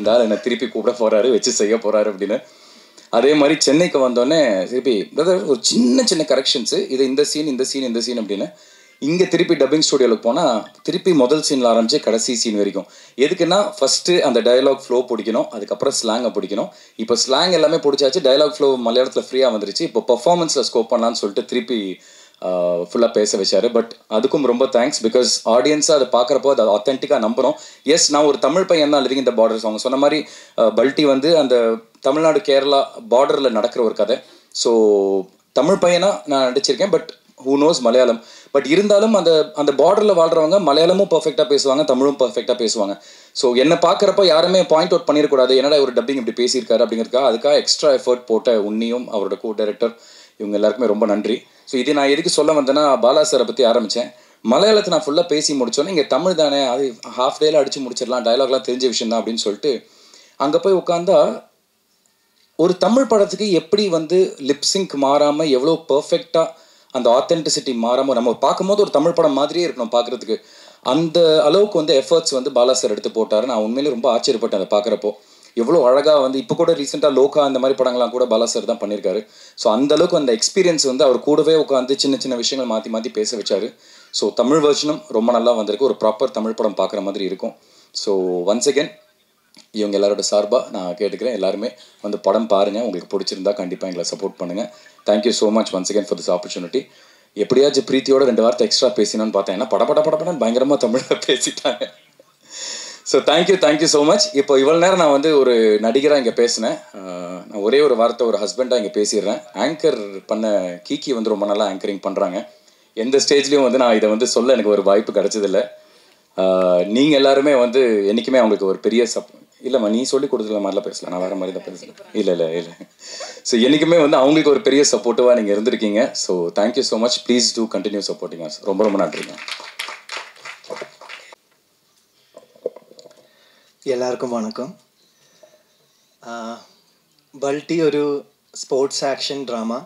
இந்த ஆள் என்னை திருப்பி கூப்பிட போகிறாரு, வச்சு செய்ய போகிறாரு அப்படின்னு. அதே மாதிரி சென்னைக்கு வந்தோடனே திருப்பி பிரதர் ஒரு சின்ன சின்ன கரெக்ஷன்ஸு, இது இந்த சீன் அப்படின்னு. இங்கே திருப்பி டப்பிங் ஸ்டுடியோவில் போனால் திருப்பி முதல் சீனில் ஆரம்பித்து கடைசி சீன் வரைக்கும். எதுக்குன்னா ஃபஸ்ட்டு அந்த டயலாக் ஃப்ளோ பிடிக்கணும், அதுக்கப்புறம் ஸ்லாங்கை பிடிக்கணும். இப்போ ஸ்லாங் எல்லாமே பிடிச்சாச்சு, டயலாக் ஃப்ளோ மலையாளத்தில் ஃப்ரீயாக வந்துருச்சு. இப்போ பர்ஃபார்மன்ஸில் ஸ்கோப் பண்ணலான்னு சொல்லிட்டு திருப்பி ஃபுல்லாக பேச வச்சார். பட் அதுக்கும் ரொம்ப தேங்க்ஸ், பிகாஸ் ஆடியன்ஸாக அதை பார்க்குறப்போ அதை ஆத்தென்டிக்காக நம்புகிறோம். எஸ், நான் ஒரு தமிழ் பையன் தான் லிவிங் இந்த பார்டர்ஸ். அவங்க சொன்ன மாதிரி பல்ட்டி வந்து அந்த தமிழ்நாடு கேரளா பார்டரில் நடக்கிற ஒரு கதை. ஸோ தமிழ் பையனாக நான் நடிச்சிருக்கேன், but who knows Malayalam. But இருந்தாலும் அந்த அந்த பார்டரில் வாழ்கிறவங்க மலையாளமும் பர்ஃபெக்டாக பேசுவாங்க, தமிழும் பர்ஃபெக்டாக பேசுவாங்க. ஸோ என்னை பார்க்குறப்ப யாருமே பாயிண்ட் அவுட் பண்ணிடக்கூடாது, என்னடா ஒரு டப்பிங் இப்படி பேசியிருக்காரு அப்படிங்கிறதுக்காக அதுக்காக எக்ஸ்ட்ரா எஃபர்ட் போட்ட உன்னியும் அவரோட கோ டைரக்டர் இவங்க எல்லாருக்குமே ரொம்ப நன்றி. ஸோ இது நான் எதுக்கு சொல்ல வந்தேன்னா, பாலா சாரை பற்றி ஆரம்பித்தேன். மலையாளத்தை நான் ஃபுல்லாக பேசி முடித்தோன்னே இங்கே தமிழ் தானே, அது ஹாஃப் டேயில் அடித்து முடிச்சிடலாம், டயலாக்லாம் தெரிஞ்ச விஷயம் தான் அப்படின்னு சொல்லிட்டு அங்கே போய் உட்காந்தா ஒரு தமிழ் படத்துக்கு எப்படி வந்து லிப்ஸிங்க் மாறாமல் எவ்வளோ பர்ஃபெக்டாக அந்த ஆத்தென்டிசிட்டி மாறாமல் நம்ம பார்க்கும்போது ஒரு தமிழ் படம் மாதிரியே இருக்கணும் பார்க்குறதுக்கு, அந்த அளவுக்கு வந்து எஃபர்ட்ஸ் வந்து பாலா சார் எடுத்து போட்டார். நான் உண்மையிலே ரொம்ப ஆச்சரியப்பட்டேன் அதை பார்க்குறப்போ. எவ்வளோ அழகாக வந்து இப்போ கூட ரீசெண்டாக லோகா அந்த மாதிரி படங்கள்லாம் கூட பாலா சார் தான் பண்ணியிருக்காரு. ஸோ அந்தளவுக்கு அந்த எக்ஸ்பீரியன்ஸ் வந்து அவர் கூடவே உட்காந்து சின்ன சின்ன விஷயங்கள் மாற்றி மாற்றி பேச வச்சார். ஸோ தமிழ் வெர்ஷனும் ரொம்ப நல்லா வந்திருக்கு, ஒரு ப்ராப்பர் தமிழ் படம் பார்க்குற மாதிரி இருக்கும். ஸோ ஒன்ஸ் அகேன் இவங்க எல்லாரோட சார்பாக நான் கேட்டுக்கிறேன், எல்லாருமே வந்து படம் பாருங்கள், உங்களுக்கு பிடிச்சிருந்தா கண்டிப்பாக எங்களை சப்போர்ட் பண்ணுங்கள். Thank you so much once again for this opportunity. எப்படியாச்சும் பிரீத்தியோட 2 வார்த்தை எக்ஸ்ட்ரா பேசினோன்னு பார்த்தேன், ஏன்னா படப்படன்னு பயங்கரமாக தமிழில் பேசிட்டாங்க. So thank you so much. இப்போ இவ்வளோ நேரம் நான் வந்து ஒரு நடிகராக இங்கே பேசினேன், நான் ஒரே ஒரு வார்த்தை ஒரு ஹஸ்பண்டாக இங்கே பேசிடுறேன். ஆங்கர் பண்ண கீக்கி வந்து ரொம்ப நல்லா ஆங்கரிங் பண்ணுறாங்க. எந்த ஸ்டேஜ்லேயும் வந்து நான் இதை வந்து சொல்ல எனக்கு ஒரு வாய்ப்பு கிடச்சதில்லை. நீங்கள் எல்லாருமே வந்து என்றைக்குமே அவங்களுக்கு ஒரு பெரிய இல்லைம்மா, நீ சொல்லி கொடுத்துருக்க மாதிரிலாம் பேசலாம், நான் வேறு மாதிரி தான் பேசலாம். இல்லை. ஸோ என்றைக்குமே வந்து அவங்களுக்கு ஒரு பெரிய சப்போர்ட்டிவாக நீங்கள் இருந்திருக்கீங்க. So thank you so much. Please do continue supporting us. ரொம்ப ரொம்ப நன்றிங்க. எல்லாருக்கும் வணக்கம். பல்ட்டி ஒரு sports action drama.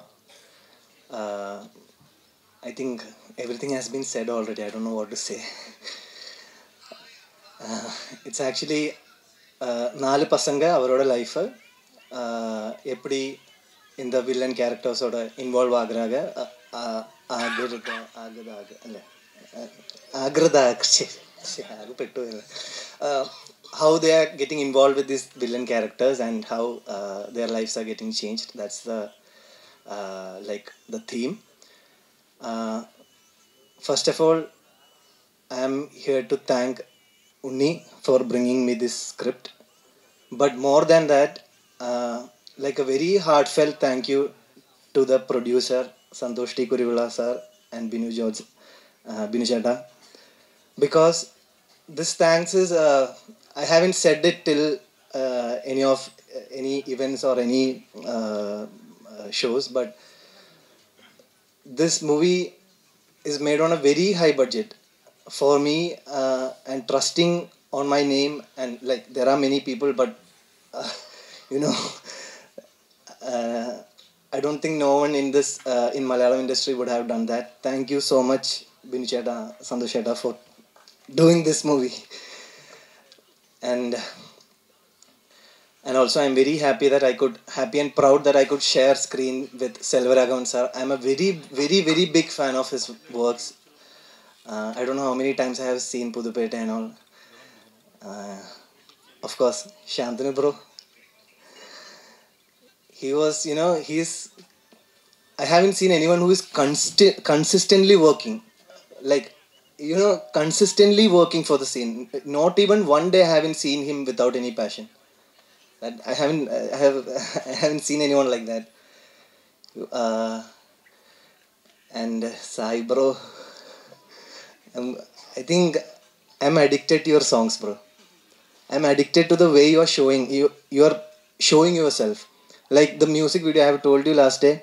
I think everything has been set already. I don't know what to say. It's actually 4 பசங்க அவரோட லைஃபை எப்படி இந்த வில்லன் கேரக்டர்ஸோட இன்வால்வ் ஆகுறாங்க, how they are getting involved with these villain characters and how their lives are getting changed. That's the like the theme. First of all, I am here to thank Unni for bringing me this script. But more than that, like a very heartfelt thank you to the producer Santosh T. Kurivula sir and Binu Chetta, because this thanks is I haven't said it till any events or any shows, but this movie is made on a very high budget for me, and trusting on my name. And like there are many people, but you know, I don't think no one in this in Malayalam industry would have done that. Thank you so much, Binu Chetta, Santosh Chetta, for doing this movie. And also I'm very happy and proud that I could share screen with Selvaragavan sir. I'm a very big fan of his works. I don't know how many times I have seen Pudupete and all. Of course, Shantanu bro. He was, you know, I haven't seen anyone who is consistently working. Like, you know, consistently working for the scene. Not even one day I haven't seen him without any passion. That I haven't seen anyone like that. And Sai bro, I think I'm addicted to your songs, bro. I'm addicted to the way you are showing yourself. Like the music video I have told you last day,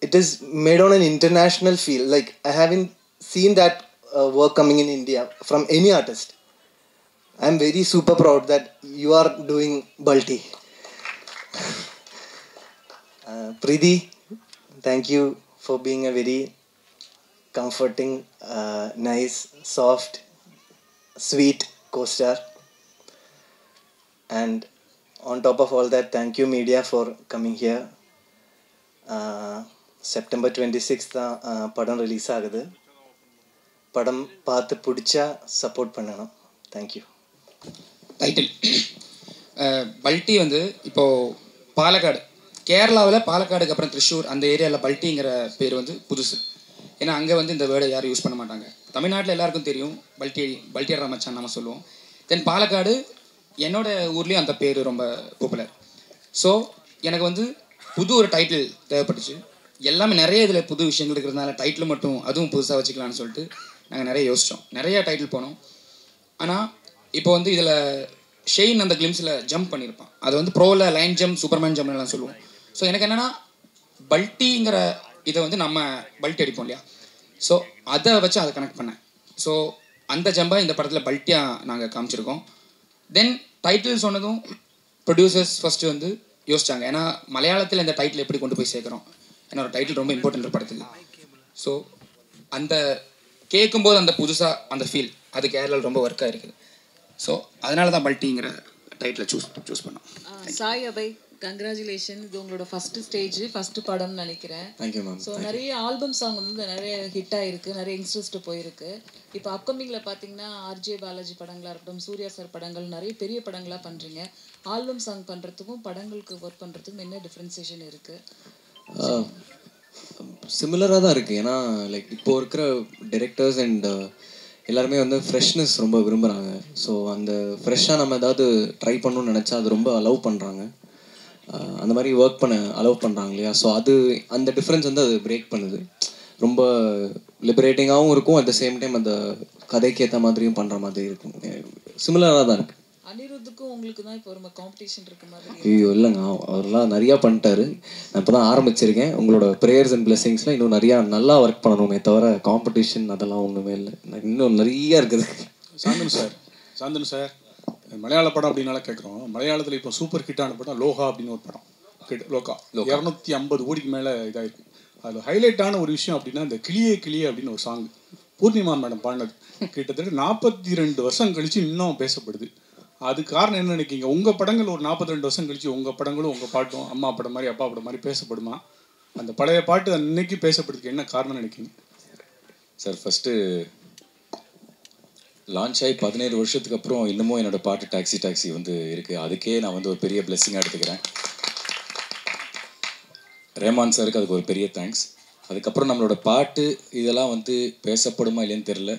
it is made on an international feel. Like I haven't seen that work coming in India from any artist. I'm very super proud that you are doing Balti. Preeti, thank you for being a very comforting, nice, soft, sweet co-star. And on top of all that, thank you media for coming here. September 26th படம் release ஆகுது. படம் பார்த்து பிடிச்சா support பண்ணணும். Thank you. Title பல்ட்டி வந்து இப்போது பாலக்காடு, கேரளாவில் பாலக்காடுக்கு அப்புறம் திருச்சூர் அந்த ஏரியாவில் பல்ட்டிங்கிற பேர் வந்து புதுசு. ஏன்னா அங்கே வந்து இந்த வேர்டை யாரும் யூஸ் பண்ண மாட்டாங்க. தமிழ்நாட்டில் எல்லாருக்கும் தெரியும் பல்ட்டியர் மச்சான் நம்ம சொல்லுவோம். தென் பாலக்காடு என்னோட ஊர்லேயும் அந்த பேர் ரொம்ப பாப்புலர். ஸோ எனக்கு வந்து புது ஒரு டைட்டில் தேவைப்பட்டுச்சு. எல்லாமே நிறைய இதில் புது விஷயங்கள் இருக்கிறதுனால டைட்டில் மட்டும் அதுவும் புதுசாக வச்சுக்கலான்னு சொல்லிட்டு நாங்கள் நிறைய யோசித்தோம். நிறைய டைட்டில் போனோம். ஆனால் இப்போ வந்து இதில் ஷெயின் அந்த கிளிம்ஸில் ஜம்ப் பண்ணியிருப்பான். அது வந்து ப்ரோவில் லைன் ஜம்ப், சூப்பர்மேன் ஜம்ப்லாம் சொல்லுவோம். ஸோ எனக்கு என்னென்னா பல்ட்டிங்கிற இதை வந்து நம்ம பல்ட்டி அடிப்போம் இல்லையா, ஸோ அதை வச்சு அதை கனெக்ட் பண்ணேன். ஸோ அந்த ஜம்பை இந்த படத்தில் பல்ட்டியாக நாங்கள் காமிச்சிருக்கோம். தென் டைட்டில் சொன்னதும் ப்ரொடியூசர்ஸ் ஃபஸ்ட்டு வந்து யோசிச்சாங்க. ஏன்னா மலையாளத்தில் இந்த டைட்டில் எப்படி கொண்டு போய் சேர்க்குறோம், ஏன்னா ஒரு டைட்டில் ரொம்ப இம்பார்ட்டன்ட் படத்துக்கு. ஸோ அந்த கேட்கும்போது அந்த புதுசாக அந்த ஃபீல் அது கேரளாவில் ரொம்ப ஒர்க்காக இருக்குது. ஸோ அதனால தான் பல்ட்டிங்கிற டைட்டில் சூஸ் பண்ணோம். சாய் அபய், கங்க்ராச்சுலேஷன். இது உங்களோட ஃபஸ்ட்டு ஸ்டேஜ், ஃபஸ்ட்டு படம்னு நினைக்கிறேன். Thank you ma'am. ஸோ நிறைய ஆல்பம் சாங் வந்து நிறைய ஹிட் ஆகிருக்கு, நிறைய யங்ஸ்டர்ஸ்ட்டு போயிருக்கு. இப்போ அப்கமிங்கில் பார்த்தீங்கன்னா ஆர்ஜே பாலாஜி படங்களாக இருக்கட்டும், சூர்யா சார் படங்கள், நிறைய பெரிய படங்களாக பண்ணுறீங்க. ஆல்பம் சாங் பண்ணுறதுக்கும் படங்களுக்கு ஒர்க் பண்ணுறதுக்கும் என்ன டிஃப்ரென்சியேஷன் இருக்குது? சிமிலராக தான் இருக்குது. ஏன்னா லைக் இப்போது இருக்கிற டிரெக்டர்ஸ் அண்ட் எல்லாருமே வந்து ஃப்ரெஷ்னஸ் ரொம்ப விரும்புகிறாங்க. ஸோ அந்த ஃப்ரெஷ்ஷாக நம்ம ஏதாவது ட்ரை பண்ணணும்னு நினச்சா அது ரொம்ப அலோவ் பண்ணுறாங்க, அந்த மாதிரி ஒர்க் பண்ண அலோவ் பண்ணுறாங்க இல்லையா. ஸோ அது அந்த டிஃப்ரென்ஸ் வந்து அது பிரேக் பண்ணுது. ரொம்ப லிபரேட்டிங்காகவும் இருக்கும், அட் த சேம் டைம் அந்த கதைக்கு ஏற்ற மாதிரியும் பண்ணுற மாதிரி இருக்கும். சிமிலராக தான் இருக்குது. அனிருத்துக்கும் உங்களுக்கு தான் இப்போ ஒரு காம்படிஷன் இருக்க மாதிரி. ஐயோ இல்லைங்க, அவரெல்லாம் நிறையா பண்ணிட்டாரு. நான் இப்போ தான் ஆரம்பிச்சிருக்கேன். உங்களோட ப்ரேயர்ஸ் அண்ட் பிளெஸிங்ஸ்லாம் இன்னும் நிறையா நல்லா ஒர்க் பண்ணணுமே தவிர காம்படிஷன் அதெல்லாம் ஒன்றுமே இல்லை. இன்னும் நிறையா இருக்குது. சாந்தனு சார் மலையாள படம் அப்படின்னால கேட்குறோம். மலையாளத்தில் இப்போ சூப்பர் ஹிட்டான படம் லோகா அப்படின்னு ஒரு படம். லோகா 250 கோடிக்கு மேலே இதாகிருக்கு. அதில் ஹைலைட்டான ஒரு விஷயம் அப்படின்னா இந்த கிளியே கிளியே அப்படின்னு ஒரு சாங் பூர்ணிமா மேடம் பாடினது. கிட்டத்தட்ட 42 வருஷம் கழித்து இன்னும் பேசப்படுது. அது காரணம் என்ன நினைக்கிங்க? உங்கள் படங்கள் ஒரு 42 வருஷம் கழிச்சு உங்கள் படங்களும் உங்கள் பாட்டும் அம்மா படம் மாதிரி அப்பா படம் மாதிரி பேசப்படுமா? அந்த பழைய பாட்டு அன்னைக்கு பேசப்படுறதுக்கு என்ன காரணம் நினைக்கிங்க சார்? ஃபஸ்ட்டு லான்ச் ஆகி 17 வருஷத்துக்கு அப்புறம் இன்னமும் என்னோடய பாட்டு டாக்ஸி வந்து இருக்குது. அதுக்கே நான் வந்து ஒரு பெரிய பிளெஸ்ஸிங்காக எடுத்துக்கிறேன். ரேமான் சாருக்கு அதுக்கு ஒரு பெரிய தேங்க்ஸ். அதுக்கப்புறம் நம்மளோட பாட்டு இதெல்லாம் வந்து பேசப்படுமா இல்லைன்னு தெரில.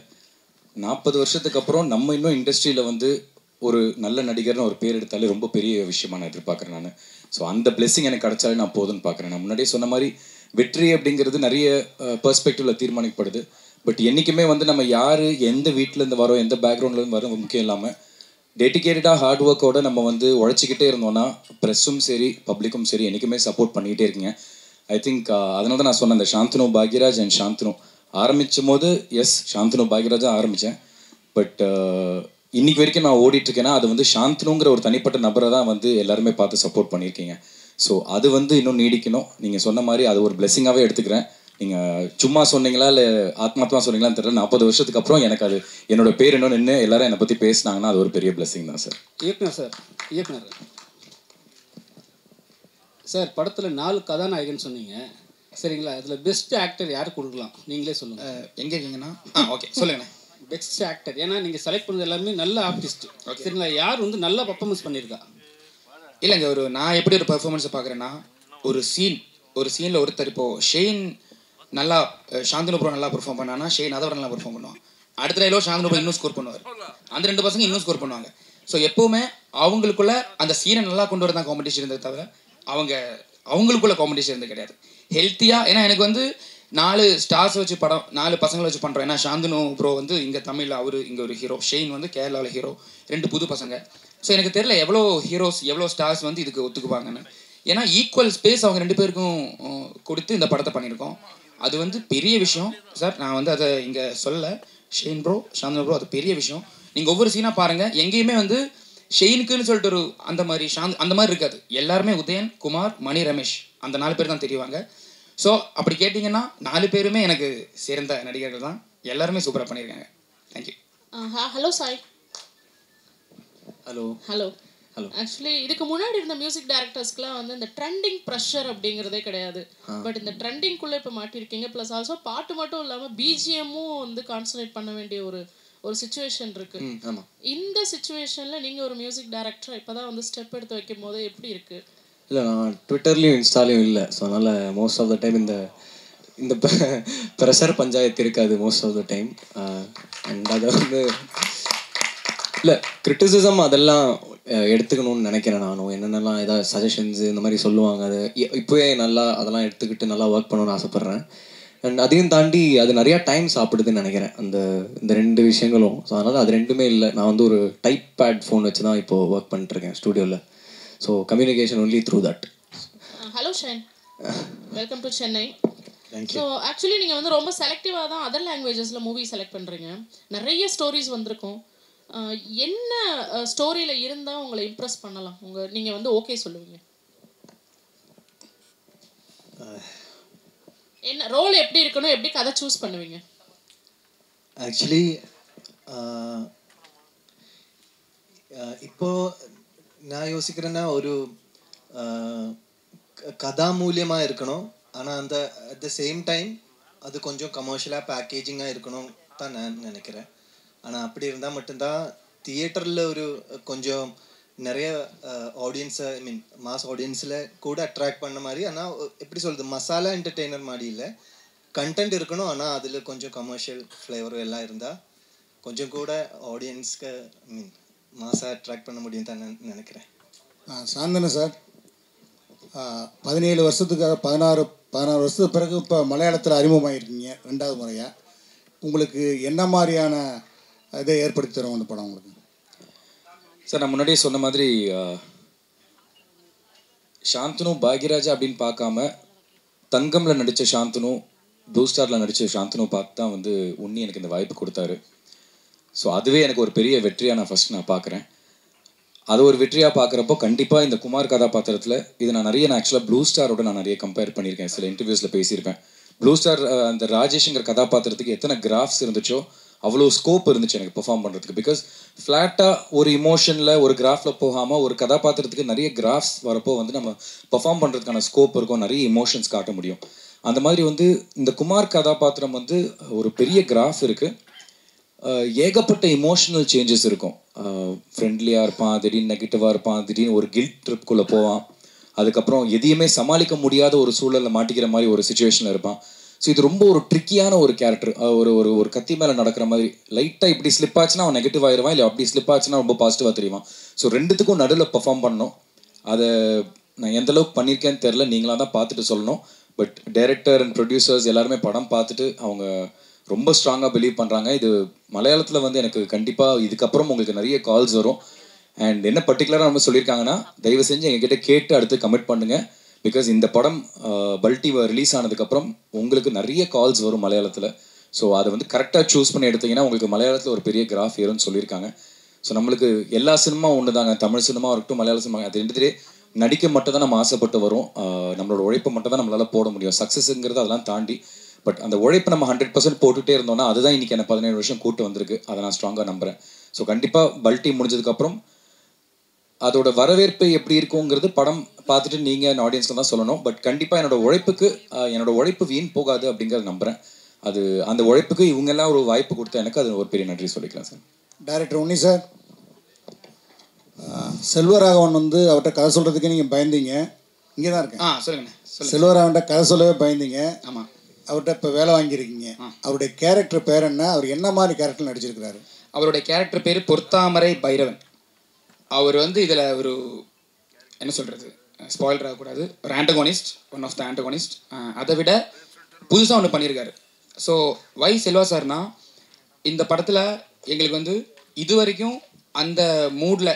40 வருஷத்துக்கு அப்புறம் நம்ம இன்னும் இண்டஸ்ட்ரியில் வந்து ஒரு நல்ல நடிகர்னு ஒரு பேர் எடுத்தாலே ரொம்ப பெரிய விஷயமா நான் எதிர்பார்க்குறேன் நான். ஸோ அந்த பிளெஸ்ஸிங் எனக்கு கிடைச்சாலே நான் போதுன்னு பார்க்குறேன். நான் முன்னாடியே சொன்ன மாதிரி வெற்றி அப்படிங்கிறது நிறைய பெர்ஸ்பெக்டிவில் தீர்மானிக்கப்படுது. பட் என்றைக்குமே வந்து நம்ம யார் எந்த வீட்டிலேருந்து வரோம், எந்த பேக்ரவுண்ட்லேருந்து வரோம் முக்கியம் இல்லாமல் டெடிக்கேட்டடாக ஹார்ட் ஒர்க்கோடு நம்ம வந்து உழைச்சிக்கிட்டே இருந்தோன்னா ப்ரெஸ்ஸும் சரி பப்ளிக்கும் சரி என்றைக்குமே சப்போர்ட் பண்ணிக்கிட்டே இருக்கீங்க. ஐ திங்க் அதனால தான் நான் சொன்னேன் இந்த சாந்தனு பாக்யராஜ் அண்ட் சாந்தனு ஆரம்பிக்கும் போது சாந்தனு பாக்யராஜாக ஆரம்பித்தேன். பட் இன்னைக்கு வரைக்கும் நான் ஓடிட்டுருக்கேன்னா அது வந்து சாந்தனுங்கிற ஒரு தனிப்பட்ட நபரை தான் வந்து எல்லாருமே பார்த்து சப்போர்ட் பண்ணியிருக்கீங்க. ஸோ அது வந்து இன்னும் நீடிக்கணும். நீங்கள் சொன்ன மாதிரி அது ஒரு பிளெஸ்ஸிங்காகவே எடுத்துக்கிறேன். நீங்கள் சும்மா சொன்னீங்களா இல்லை ஆத்மாத்மா சொன்னீங்களான்னு தெரியல. 40 வருஷத்துக்கு அப்புறம் எனக்கு அது என்னோட பேர் இன்னும் நின்று எல்லாரும் என்னை பற்றி பேசினாங்கன்னா அது ஒரு பெரிய பிளெஸ்ஸிங் தான் சார். இயக்குனர் சார் படத்தில் 4 கதாநாயகன் சொன்னீங்க சரிங்களா? அதில் பெஸ்ட் ஆக்டர் யார் கொடுக்கலாம் நீங்களே சொல்லுங்கள். எங்கே இருக்கீங்கன்னா ஓகே சொல்லுங்கண்ணே. பெஸ்ட் ஆக்டர் ஏன்னா நீங்கள் செலக்ட் பண்ணது எல்லாமே நல்ல ஆர்டிஸ்ட் சரிங்களா? யார் வந்து நல்லா பர்ஃபார்மன்ஸ் பண்ணியிருக்கா? இல்லைங்க, நான் எப்படி ஒரு பர்ஃபார்மன்ஸை பார்க்குறேன்னா ஒரு சீனில் ஒருத்தர் இப்போது ஷெயின் நல்லா சாந்தனு ப்ரோ நல்லா பெர்ஃபார்ம் பண்ணான்னா ஷெயின் அதை விட நல்லா பெர்ஃபார்ம் பண்ணுவான். அடுத்த டைலோ சாந்தனு ப்ரோ இன்னும் ஸ்கோர் பண்ணுவார். அந்த 2 பசங்க இன்னும் ஸ்கோர் பண்ணுவாங்க. ஸோ எப்போவுமே அவங்களுக்குள்ள அந்த சீனை நல்லா கொண்டு வரதான் காம்படிஷன் இருந்தது தவிர அவங்களுக்குள்ள காம்படிஷன் இருந்தது கிடையாது. ஹெல்த்தியாக ஏன்னா எனக்கு வந்து 4 ஸ்டார்ஸ் வச்சு படம் 4 பசங்களை வச்சு பண்ணுறோம். ஏன்னா சாந்தனு ப்ரோ வந்து இங்கே தமிழில் அவர் இங்கே ஒரு ஹீரோ, ஷெயின் வந்து கேரளாவில் ஹீரோ, 2 புது பசங்க. ஸோ எனக்கு தெரியல எவ்வளோ ஹீரோஸ் எவ்வளோ ஸ்டார்ஸ் வந்து இதுக்கு ஒத்துக்குவாங்கன்னு. ஏன்னா ஈக்குவல் ஸ்பேஸ் அவங்க 2 பேருக்கும் கொடுத்து இந்த படத்தை பண்ணியிருக்கோம். அது வந்து பெரிய விஷயம் சார். நான் வந்து அதை இங்கே சொல்ல ஷெயின் ப்ரோ சாந்தனு ப்ரோ அது பெரிய விஷயம். நீங்கள் ஒவ்வொரு சீனாக பாருங்கள், எங்கேயுமே வந்து ஷெயினுக்குன்னு சொல்லிட்டு ஒரு அந்த மாதிரி இருக்காது. எல்லாருமே உதயன், குமார், மணி, ரமேஷ் அந்த 4 பேர் தான் தெரியுவாங்க. ஸோ அப்படி கேட்டிங்கன்னா 4 பேருமே எனக்கு சேர்ந்த நடிகர்கள் தான். எல்லாருமே சூப்பராக பண்ணியிருக்காங்க. Thank you. Hello Sai. Hello. Actually இதுக்கு முன்னாடி இருந்த மியூசிக் டைரக்டர்ஸ்க்குலாம் வந்து இந்த ட்ரெண்டிங் ப்ரெஷர் அப்படிங்கிறதே கிடையாது. பட் இந்த ட்ரெண்டிங்குள்ளே இப்போ மாட்டிருக்கீங்க. ப்ளஸ் ஆல்சோ பாட்டு மட்டும் இல்லாமல் பிஜிஎம்மும் வந்து கான்சன்ட்ரேட் பண்ண வேண்டிய ஒரு சுச்சுவேஷன் இருக்கு. இந்த சுச்சுவேஷனில் நீங்கள் ஒரு மியூசிக் டைரக்டர் இப்போ தான் வந்து ஸ்டெப் எடுத்து வைக்கும் போது எப்படி இருக்கு? இல்லை, நான் ட்விட்டர்லேயும் இன்ஸ்டாலையும் இல்லை. ஸோ அதனால் மோஸ்ட் ஆஃப் த டைம் இந்த ப்ரெஷர் பஞ்சாயத்து இருக்காது most of the time. And அதை வந்து இல்லை, கிரிட்டிசிசம் அதெல்லாம் எடுத்துக்கணும்னு நினைக்கிறேன். நானும் என்னென்னலாம் ஏதாவது சஜஷன்ஸு இந்த மாதிரி சொல்லுவாங்க, அது இப்போவே நல்லா அதெல்லாம் எடுத்துக்கிட்டு நல்லா ஒர்க் பண்ணணும்னு ஆசைப்பட்றேன். அண்ட் அதையும் தாண்டி அது நிறையா டைம் சாப்பிடுதுன்னு நினைக்கிறேன் இந்த ரெண்டு விஷயங்களும். ஸோ அதனால் அது ரெண்டுமே இல்லை. நான் வந்து ஒரு டைப் பேட் ஃபோன் வச்சு தான் இப்போது ஒர்க் பண்ணிட்டுருக்கேன் ஸ்டூடியோவில். So communication only through that. Hello Shine, welcome to Chennai. So actually நீங்கள் வந்து ரொம்ப செலக்டிவாக தான் அதர் லாங்குவேஜஸில் மூவி செலக்ட் பண்ணுறீங்க. நிறைய ஸ்டோரிஸ் வந்திருக்கும். என்ன ஸ்டோரியில் இருந்தால் உங்களை இம்ப்ரெஸ் பண்ணலாம், நீங்கள் வந்து ஓகே சொல்லுவீங்க? என்ன ரோல் எப்படி இருக்கணும், எப்படி கதை சூஸ் பண்ணுவீங்க? ஆக்சுவலி இப்போ நான் யோசிக்கிறேன்னா ஒரு கதா மூலியமாக இருக்கணும். ஆனால் அட் த சேம் டைம் அது கொஞ்சம் கமர்ஷியலாக பேக்கேஜிங்காக இருக்கணும் தான் நான் நினைக்கிறேன். ஆனால் அப்படி இருந்தால் மட்டும்தான் தியேட்டரில் ஒரு கொஞ்சம் நிறைய ஆடியன்ஸை மாஸ் ஆடியன்ஸில் கூட அட்ராக்ட் பண்ண மாதிரி. ஆனால் எப்படி சொல்கிறது, மசாலா என்டர்டெய்னர் மாதிரி இல்லை, கண்டென்ட் இருக்கணும். ஆனால் அதில் கொஞ்சம் கமர்ஷியல் ஃப்ளேவர் எல்லாம் இருந்தால் கொஞ்சம் கூட ஆடியன்ஸ்க்கு மாஸாக அட்ராக்ட் பண்ண முடியும் தான் நினைக்கிறேன். சாந்தனு சார், 17 வருஷத்துக்காக 16 வருஷத்துக்கு பிறகு இப்போ மலையாளத்தில் அறிமுகமாகிருக்கீங்க 2வது முறையாக. உங்களுக்கு என்ன மாதிரியான இதை ஏற்படுத்தி தரும் அந்த படம் உங்களுக்கு? சார், நான் முன்னாடியே சொன்ன மாதிரி சாந்தனு பாக்யராஜா அப்படின்னு பார்க்காம தங்கமில் நடித்த சாந்தனு, ப்ளூ ஸ்டாரில் நடித்த சாந்தனு பார்த்து தான் வந்து உன்னி எனக்கு இந்த வாய்ப்பு கொடுத்தாரு. ஸோ அதுவே எனக்கு ஒரு பெரிய வெற்றியாக நான் பார்க்குறேன். அது ஒரு வெற்றியாக பார்க்குறப்போ கண்டிப்பாக இந்த குமார் கதாபாத்திரத்தில் இது நான் ஆக்சுவலாக ப்ளூ ஸ்டாரோட நான் நிறைய கம்பேர் பண்ணியிருக்கேன். சில இன்டர்வியூஸில் பேசியிருப்பேன். ப்ளூ ஸ்டார் அந்த ராஜேஷ்ங்கிற கதாபாத்திரத்துக்கு எத்தனை கிராஃப்ஸ் இருந்துச்சோ அவ்வளோ ஸ்கோப் இருந்துச்சு எனக்கு பெர்ஃபார்ம் பண்ணுறதுக்கு. பிகாஸ் ஃப்ளாட்டாக ஒரு இமோஷனில் ஒரு கிராஃபில் போகாமல் ஒரு கதாபாத்திரத்துக்கு நிறைய கிராஃப்ஸ் வரப்போ வந்து நம்ம பெர்ஃபார்ம் பண்ணுறதுக்கான ஸ்கோப் இருக்கும், நிறைய இமோஷன்ஸ் காட்ட முடியும். அந்த மாதிரி வந்து இந்த குமார் கதாபாத்திரம் வந்து ஒரு பெரிய கிராஃப் இருக்குது, ஏகப்பட்ட இமோஷனல் சேஞ்சஸ் இருக்கும். ஃப்ரெண்ட்லியாக இருப்பான், திடீர்னு நெகட்டிவாக இருப்பான், திடீர்னு ஒரு கில்ட் ட்ரிப்குள்ளே போவான், அதுக்கப்புறம் எதையுமே சமாளிக்க முடியாத ஒரு சூழலில் மாட்டிக்கிற மாதிரி ஒரு சுச்சுவேஷனில் இருப்பான். ஸோ இது ரொம்ப ஒரு ட்ரிக்கியான ஒரு கேரக்டர். ஒரு கத்தி மேலே நடக்கிற மாதிரி லைட்டாக இப்படி ஸ்லிப் ஆச்சுன்னா அவன் நெகட்டிவ் ஆயிடுவான், இல்லை அப்படி ஸ்லிப் ஆச்சுன்னா ரொம்ப பாசிட்டிவாக தெரியுவான். ஸோ ரெண்டுத்துக்கும் நடுவில் பெர்ஃபார்ம் பண்ணணும். அதை நான் எந்தளவுக்கு பண்ணியிருக்கேன்னு தெரில, நீங்களாக தான் பார்த்துட்டு சொல்லணும். பட் டைரக்டர் அண்ட் ப்ரொடியூசர்ஸ் எல்லாருமே படம் பார்த்துட்டு அவங்க ரொம்ப ஸ்ட்ராங்காக பிலீவ் பண்ணுறாங்க. இது மலையாளத்தில் வந்து எனக்கு கண்டிப்பாக இதுக்கப்புறம் உங்களுக்கு நிறைய கால்ஸ் வரும். அண்ட் என்ன பர்டிகுலராக நம்ம சொல்லியிருக்காங்கன்னா, தயவு செஞ்சு எங்ககிட்ட கேட்டு அடுத்து கமிட் பண்ணுங்கள். பிகாஸ் இந்த படம் பல்டி ரிலீஸ் ஆனதுக்கப்புறம் உங்களுக்கு நிறைய கால்ஸ் வரும் மலையாளத்தில். ஸோ அதை வந்து கரெக்டாக சூஸ் பண்ணி எடுத்திங்கன்னா உங்களுக்கு மலையாளத்தில் ஒரு பெரிய கிராஃப் ஏறும்னு சொல்லியிருக்காங்க. ஸோ நம்மளுக்கு எல்லா சினிமா ஒன்று தாங்க, தமிழ் சினிமா இருக்கட்டும் மலையாள சினிமா, அது ரெண்டுத்திலே நடிக்க மட்டும் தான் நம்ம ஆசைப்பட்டு வரும். நம்மளோட உழைப்பை மட்டும் தான் நம்மளால் போட முடியும். சக்ஸஸ்ங்கிறது அதெல்லாம் தாண்டி. பட் அந்த உழைப்பை நம்ம 100% போட்டுகிட்டே இருந்தோம்னா அதுதான் இன்றைக்கி எனக்கு 17 வருஷம் கூட்டு வந்திருக்கு. அதை நான் ஸ்ட்ராங்காக நம்புகிறேன். ஸோ கண்டிப்பாக பல்டி முடிஞ்சதுக்கப்புறம் அதோட வரவேற்பு எப்படி இருக்குங்கிறது படம் பார்த்துட்டு நீங்கள் ஆடியன்ஸில் தான் சொல்லணும். பட் கண்டிப்பாக என்னோட உழைப்பு வீண் போகாது அப்படிங்கிறத நம்புகிறேன். அந்த உழைப்புக்கு இவங்கெல்லாம் ஒரு வாய்ப்பு கொடுத்தா எனக்கு அது ஒரு பெரிய நன்றி சொல்லிக்கலாம் சார். டைரக்டர் உன்னி சார், செல்வராகவன் வந்து அவர்கிட்ட கதை சொல்கிறதுக்கே நீங்கள் பயந்தீங்க. இங்கே தான் இருக்கேன். சொல்லுங்கண்ணே. செல்வராகவன்கிட்ட கதை சொல்லவே பயந்தீங்க. ஆமாம். அவர்கிட்ட இப்போ வேலை வாங்கியிருக்கீங்க. அவருடைய கேரக்டர் பேர் என்ன? அவர் என்ன மாதிரி கேரக்டர் நடிச்சிருக்கிறாரு? அவருடைய கேரக்டர் பேர் பொற்தாமரை பைரவன். அவர் வந்து இதில் ஒரு என்ன சொல்கிறது, ஸ்பாயிலர் ஆகக்கூடாது, ஒரு antagonist, one of the antagonist. அதை விட புதுசாக ஒன்று பண்ணியிருக்காரு. ஸோ வை செல்வா சார்னா, இந்த படத்தில் எங்களுக்கு வந்து இது வரைக்கும் அந்த மூடில்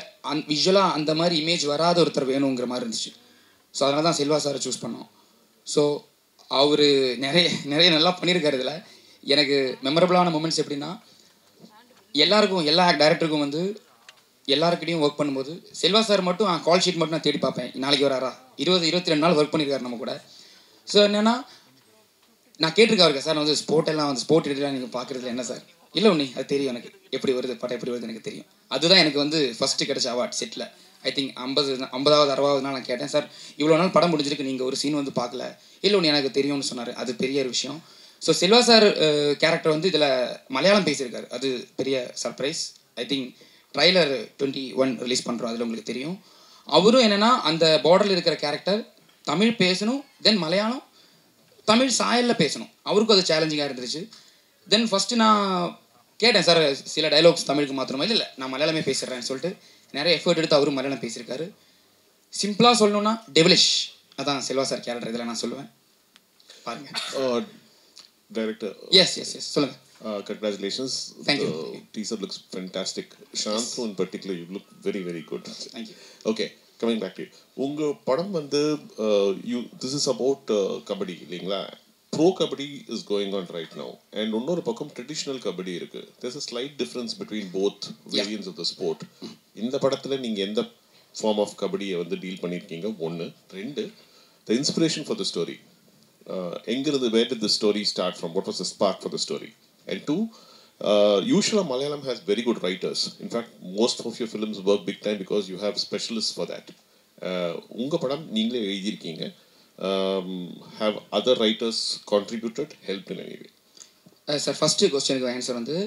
விஷுவலாக அந்த மாதிரி இமேஜ் வராத ஒருத்தர் வேணுங்கிற மாதிரி இருந்துச்சு. ஸோ அதனால தான் செல்வா சாரை சூஸ் பண்ணோம். ஸோ அவர் நிறைய நல்லா பண்ணியிருக்காரு. இதில் எனக்கு மெமரபுளான மூமெண்ட்ஸ் எப்படின்னா, எல்லாருக்கும் எல்லா டைரக்டருக்கும் வந்து எல்லாருக்கிட்டையும் ஒர்க் பண்ணும்போது செல்வா சார் மட்டும் கால் ஷீட் மட்டும் நான் தேடி பார்ப்பேன், நாளைக்கு வராரா, 22 நாள் ஒர்க் பண்ணியிருக்காரு நம்ம கூட. ஸோ என்னென்னா நான் கேட்டிருக்கேன் அவருக்கு, சார் நான் வந்து ஸ்போர்ட் எடிட்டராக நீங்கள் பார்க்குறதுல என்ன சார்? இல்லை உன்னி அது தெரியும் எனக்கு, எப்படி வருது படம் எப்படி வருது எனக்கு தெரியும். அதுதான் எனக்கு வந்து ஃபஸ்ட்டு கிடைச்ச அவார்ட் செட்டில். ஐ திங்க் 50வது 60வது நாள் நான் கேட்டேன், சார் இவ்வளோ நாள் படம் முடிஞ்சிருக்கு, நீங்கள் ஒரு சீன் வந்து பார்க்கல. இல்லை ஒன்று எனக்கு தெரியும்னு சொன்னார். அது பெரிய ஒரு விஷயம். ஸோ செல்வா சார் கேரக்டர் வந்து இதில் மலையாளம் பேசியிருக்காரு. அது பெரிய surprise. I think trailer 21 release பண்ணுறோம், அதில் உங்களுக்கு தெரியும். அவரும் என்னென்னா அந்த பார்டரில் இருக்கிற கேரக்டர் தமிழ் பேசணும், தென் மலையாளம் தமிழ் சாயலில் பேசணும். அவருக்கும் அது சேலஞ்சிங்காக இருந்துச்சு. தென் ஃபஸ்ட்டு நான் கேட்டேன், சார் சில டைலாக்ஸ் தமிழுக்கு மாத்திரமா? இல்லை நான் மலையாளமே பேசுகிறேன்னு சொல்லிட்டு நிறைய எஃபர்ட் எடுத்து அவரும் மலையாளம் பேசியிருக்காரு. சிம்பிளாக சொல்லணும்னா டெவலிஷ், அதான் செல்வா சார் கேரக்டர் இதில் நான் சொல்லுவேன். பாருங்கள். Director. Yes, சொல்லுங்கள். Congratulations. Thank you. The teaser looks fantastic. Shanthu in particular, you look very, very good. Thank you. Okay, coming back to you. உங்கள் படம் வந்து this is about கபடி இல்லைங்களா? Pro Kabaddi is going on right now. And இன்னொரு பக்கம் traditional kabaddi இருக்கு. There's a slight difference between both variants of the sport. இந்த படத்தில் நீங்கள் எந்த ஃபார்ம் ஆஃப் கபடியை வந்து டீல் பண்ணியிருக்கீங்க? 1. 2, the inspiration for the story. எங்கிருந்து, where did the story start from? What was the spark for the story? And 2, usually Malayalam has very good writers. In fact, most of your films work big time because you have specialists for that. உங்கள் படம் நீங்களே எழுதியிருக்கீங்க. Have other writers contributed, helped in any way? Sir first கொஸ்டினுக்கு answer வந்து,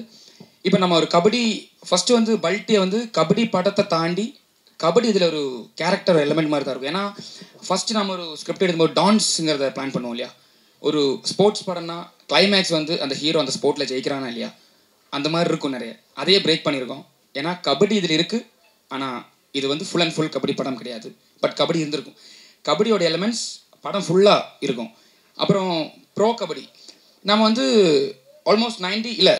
இப்போ நம்ம ஒரு kabaddi first வந்து பல்ட்டியை வந்து கபடி படத்தை தாண்டி கபடி இதில் ஒரு கேரக்டர் எலிமெண்ட் மாதிரி தான் இருக்கும். ஏன்னா ஃபஸ்ட்டு நம்ம ஒரு ஸ்கிரிப்ட் எடுக்கும்போது டான்ஸுங்கிறத பிளான் பண்ணுவோம் இல்லையா? ஒரு ஸ்போர்ட்ஸ் படம்னா கிளைமேக்ஸ் வந்து அந்த ஹீரோ அந்த ஸ்போர்ட்டில் ஜெயிக்கிறானா இல்லையா, அந்த மாதிரி இருக்கும் நிறைய. அதையே பிரேக் பண்ணியிருக்கோம். ஏன்னா கபடி இதில் இருக்குது, ஆனால் இது வந்து ஃபுல் அண்ட் ஃபுல் கபடி படம் கிடையாது. பட் கபடி இருந்திருக்கும். கபடியோட எலிமெண்ட்ஸ் படம் ஃபுல்லாக இருக்கும். அப்புறம் ப்ரோ கபடி நம்ம வந்து ஆல்மோஸ்ட் 90 இல்லை